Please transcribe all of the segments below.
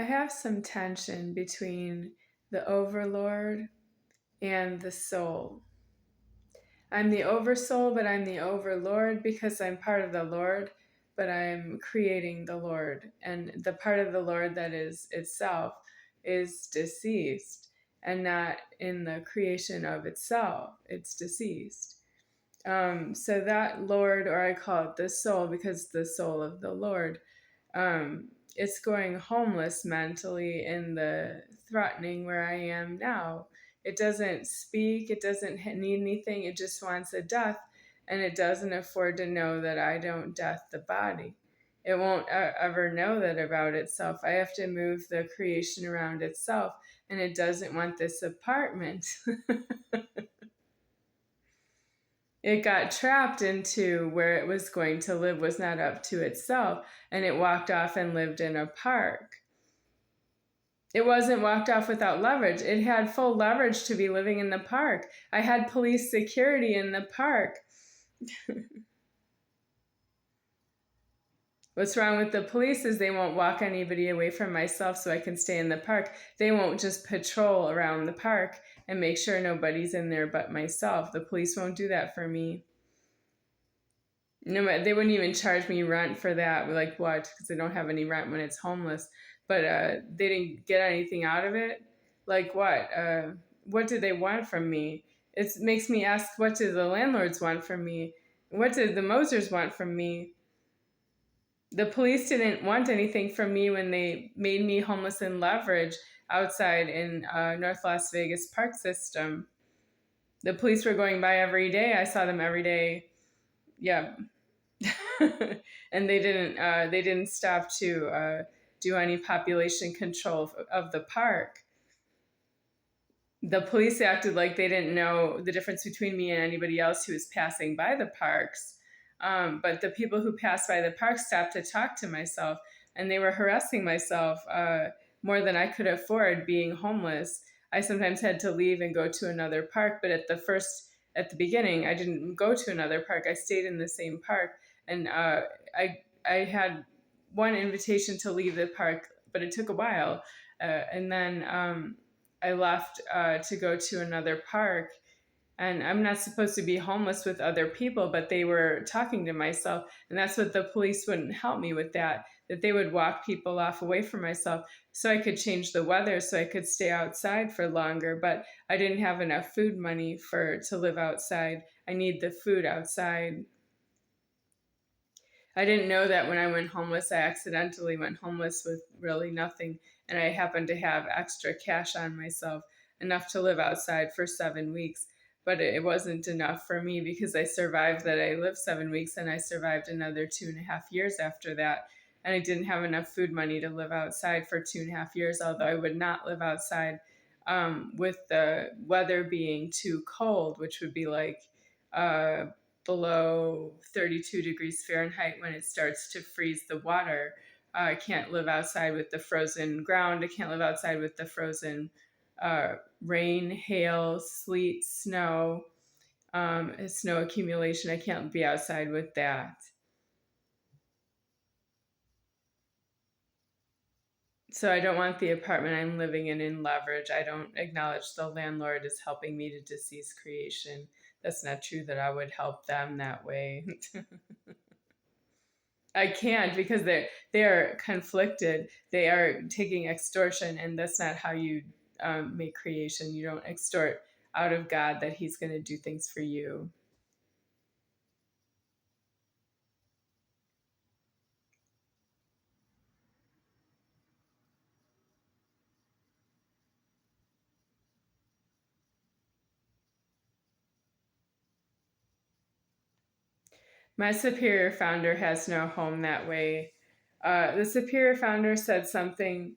I have some tension between the overlord and the soul. I'm the oversoul, but I'm the overlord because I'm part of the Lord, but I'm creating the Lord. And the part of the Lord that is itself is deceased and not in the creation of itself. It's deceased. So that Lord, or I call it the soul because the soul of the Lord, it's going homeless mentally in the threatening where I am now. It doesn't speak, it doesn't need anything, it just wants a death, and it doesn't afford to know that I don't death the body. It won't ever know that about itself. I have to move the creation around itself, and it doesn't want this apartment. It got trapped into where it was going to live was not up to itself, and it walked off and lived in a park. It wasn't walked off without leverage. It had full leverage to be living in the park. I had police security in the park. What's wrong with the police is they won't walk anybody away from myself so I can stay in the park. They won't just patrol around the park and make sure nobody's in there but myself. The police won't do that for me. No, they wouldn't even charge me rent for that. Like what? Because they don't have any rent when it's homeless. But they didn't get anything out of it. Like what? What did they want from me? It makes me ask, what did the landlords want from me? What did the Mosers want from me? The police didn't want anything from me when they made me homeless in leverage outside in North Las Vegas park system. The police were going by every day. I saw them every day. Yeah. And they didn't stop to do any population control of the park. The police acted like they didn't know the difference between me and anybody else who was passing by the parks. But the people who passed by the park stopped to talk to myself, and they were harassing myself more than I could afford being homeless. I sometimes had to leave and go to another park, but at the beginning, I didn't go to another park. I stayed in the same park, and I had one invitation to leave the park, but it took a while, and then I left to go to another park. And I'm not supposed to be homeless with other people, but they were talking to myself. And that's what the police wouldn't help me with, that they would walk people off away from myself so I could change the weather so I could stay outside for longer. But I didn't have enough food money to live outside. I need the food outside. I didn't know that when I went homeless, I accidentally went homeless with really nothing. And I happened to have extra cash on myself, enough to live outside for 7 weeks. But it wasn't enough for me because I survived that. I lived 7 weeks and I survived another 2.5 years after that. And I didn't have enough food money to live outside for 2.5 years, although I would not live outside with the weather being too cold, which would be like below 32 degrees Fahrenheit when it starts to freeze the water. I can't live outside with the frozen ground. I can't live outside with the frozen rain, hail, sleet, snow accumulation. I can't be outside with that. So I don't want the apartment I'm living in leverage. I don't acknowledge the landlord is helping me to decease creation. That's not true that I would help them that way. I can't because they're conflicted. They are taking extortion, and that's not how you make creation. You don't extort out of God that he's going to do things for you. My superior founder has no home that way. The superior founder said something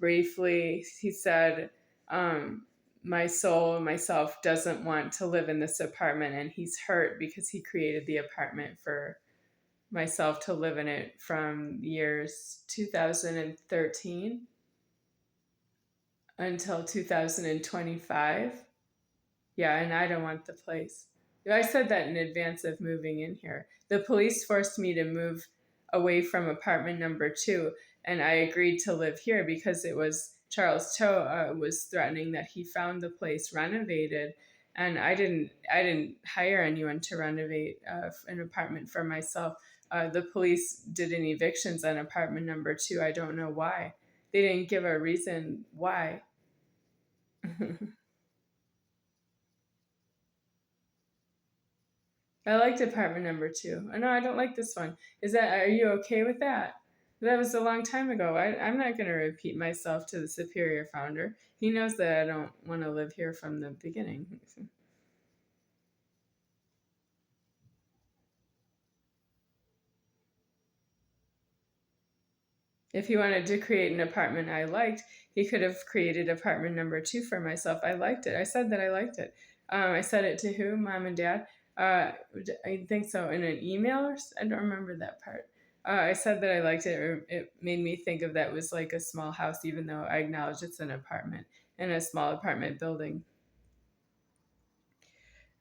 briefly. He said, my soul, myself, doesn't want to live in this apartment, and he's hurt because he created the apartment for myself to live in it from years 2013 until 2025. Yeah, and I don't want the place. I said that in advance of moving in here. The police forced me to move away from apartment number 2, and I agreed to live here because it was Charles Cho was threatening that he found the place renovated, and I didn't hire anyone to renovate an apartment for myself. The police did an evictions on apartment number 2. I don't know why. They didn't give a reason why. I liked apartment number 2. Oh, no, I don't like this one. Are you okay with that? That was a long time ago. I'm not going to repeat myself to the superior founder. He knows that I don't want to live here from the beginning. If he wanted to create an apartment I liked, he could have created apartment number 2 for myself. I liked it. I said that I liked it. I said it to who? Mom and Dad? I think so. In an email, I don't remember that part. I said that I liked it. Or it made me think of that was like a small house, even though I acknowledge it's an apartment in a small apartment building.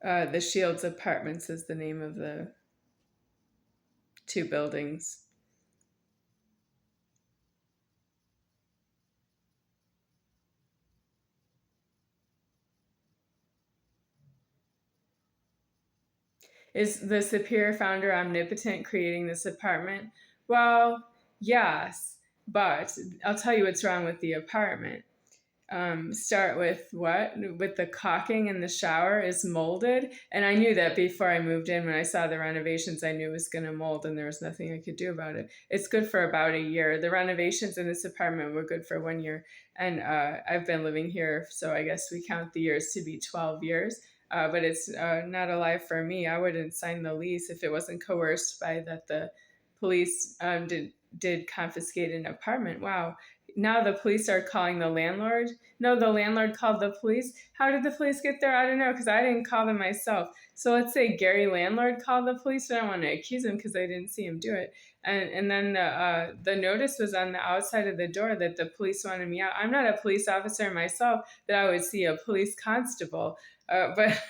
The Shields Apartments is the name of the 2 buildings. Is the superior founder omnipotent creating this apartment? Well, yes, but I'll tell you what's wrong with the apartment. Start with what? With the caulking in the shower is molded. And I knew that before I moved in. When I saw the renovations, I knew it was going to mold and there was nothing I could do about it. It's good for about a year. The renovations in this apartment were good for 1 year. And I've been living here, so I guess we count the years to be 12 years. But it's not alive for me. I wouldn't sign the lease if it wasn't coerced by that the police did confiscate an apartment. Wow. Now the police are calling the landlord. No, the landlord called the police. How did the police get there? I don't know, because I didn't call them myself. So let's say Gary landlord called the police, but I don't want to accuse him because I didn't see him do it. And then the notice was on the outside of the door that the police wanted me out. I'm not a police officer myself that I would see a police constable. But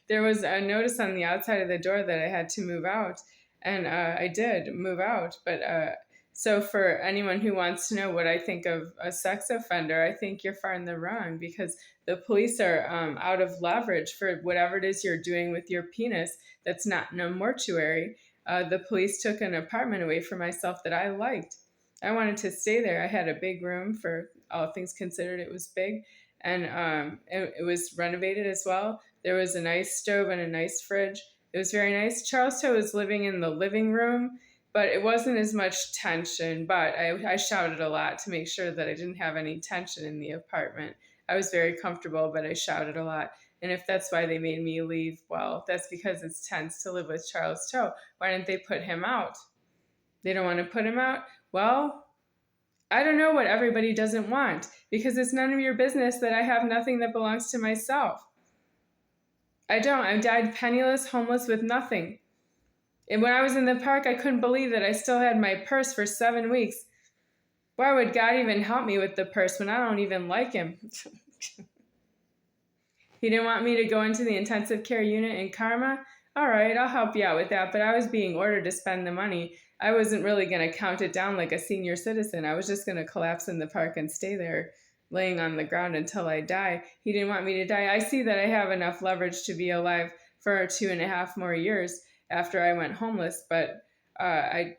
there was a notice on the outside of the door that I had to move out. And I did move out. But so for anyone who wants to know what I think of a sex offender, I think you're far in the wrong, because the police are out of leverage for whatever it is you're doing with your penis that's not in a mortuary. The police took an apartment away from myself that I liked. I wanted to stay there. I had a big room. For all things considered, it was big. And it was renovated as well. There was a nice stove and a nice fridge. It was very nice. Charles Toe was living in the living room, but it wasn't as much tension. But I shouted a lot to make sure that I didn't have any tension in the apartment. I was very comfortable, but I shouted a lot. And if that's why they made me leave, well, that's because it's tense to live with Charles Toe. Why didn't they put him out? They don't want to put him out? Well, I don't know what everybody doesn't want, because it's none of your business that I have nothing that belongs to myself. I don't. I died penniless, homeless, with nothing. And when I was in the park, I couldn't believe that I still had my purse for 7 weeks. Why would God even help me with the purse when I don't even like him? He didn't want me to go into the intensive care unit in Karma? All right, I'll help you out with that, but I was being ordered to spend the money. I wasn't really going to count it down like a senior citizen. I was just going to collapse in the park and stay there, laying on the ground until I die. He didn't want me to die. I see that I have enough leverage to be alive for 2.5 more years after I went homeless, but I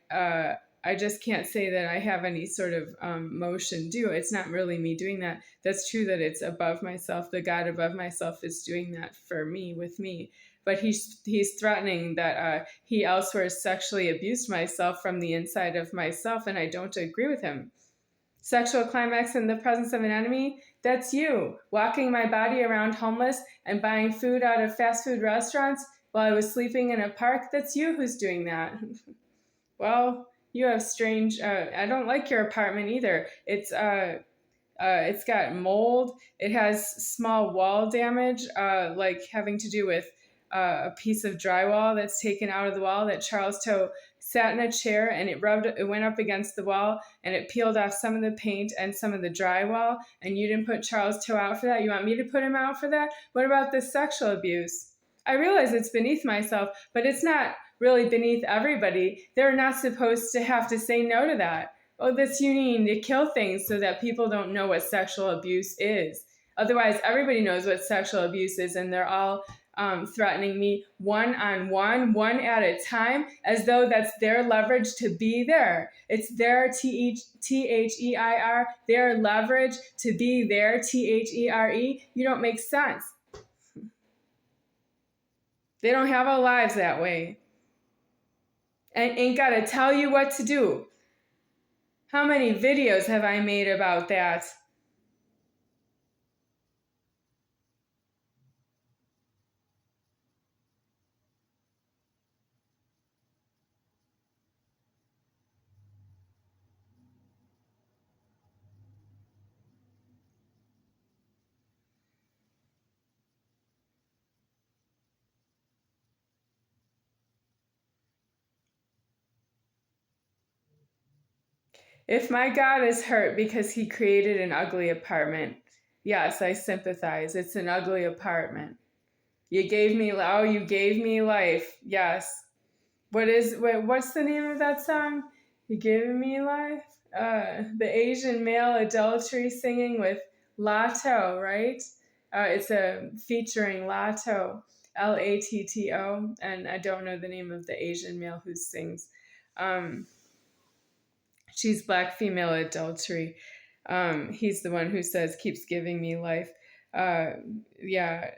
just can't say that I have any sort of motion due. It's not really me doing that. That's true that it's above myself. The God above myself is doing that for me, with me. But he's threatening that he elsewhere sexually abused myself from the inside of myself, and I don't agree with him. Sexual climax in the presence of an enemy? That's you. Walking my body around homeless and buying food out of fast food restaurants while I was sleeping in a park? That's you who's doing that. Well, you have strange... I don't like your apartment either. It's got mold. It has small wall damage, like having to do with a piece of drywall that's taken out of the wall that Charles Toe sat in a chair and it went up against the wall and it peeled off some of the paint and some of the drywall, and you didn't put Charles Toe out for that? You want me to put him out for that? What about the sexual abuse? I realize it's beneath myself, but it's not really beneath everybody. They're not supposed to have to say no to that. Oh, that's you need to kill things so that people don't know what sexual abuse is. Otherwise, everybody knows what sexual abuse is, and they're all threatening me one on one at a time, as though that's their leverage to be there. It's their THEIR, their leverage to be there, THERE. You don't make sense. They don't have our lives that way. And ain't got to tell you what to do. How many videos have I made about that? If my God is hurt because he created an ugly apartment, yes, I sympathize. It's an ugly apartment. You gave me life. Yes. What's the name of that song? You gave me life? The Asian male adultery singing with Lato, right? It's a featuring Lato, Latto, and I don't know the name of the Asian male who sings. She's black female adultery. He's the one who says keeps giving me life. Yeah,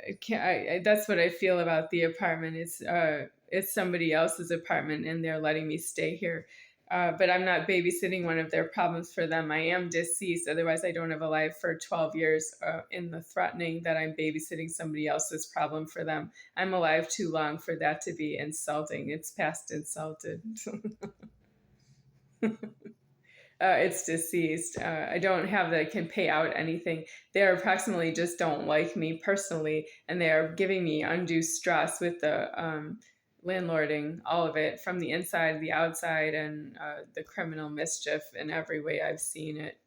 that's what I feel about the apartment. It's somebody else's apartment, and they're letting me stay here. But I'm not babysitting one of their problems for them. I am deceased. Otherwise, I don't have a life for 12 years in the threatening that I'm babysitting somebody else's problem for them. I'm alive too long for that to be insulting. It's past insulted. It's deceased. I don't have that can pay out anything. They approximately just don't like me personally, and they are giving me undue stress with the landlording, all of it, from the inside, the outside, and the criminal mischief in every way I've seen it.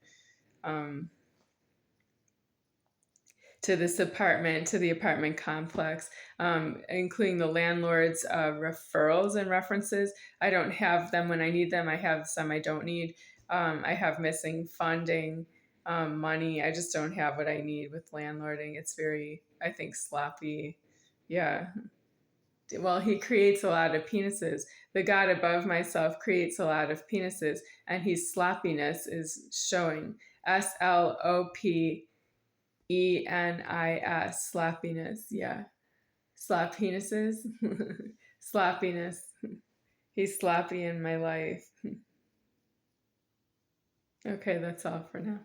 To this apartment, to the apartment complex, including the landlord's referrals and references. I don't have them when I need them. I have some I don't need. I have missing funding, money. I just don't have what I need with landlording. It's very, I think, sloppy. Yeah. Well, he creates a lot of penises. The God above myself creates a lot of penises, and his sloppiness is showing. SLOPENIS, sloppiness. Yeah. Slop penises. Sloppiness. He's sloppy in my life. Okay, that's all for now.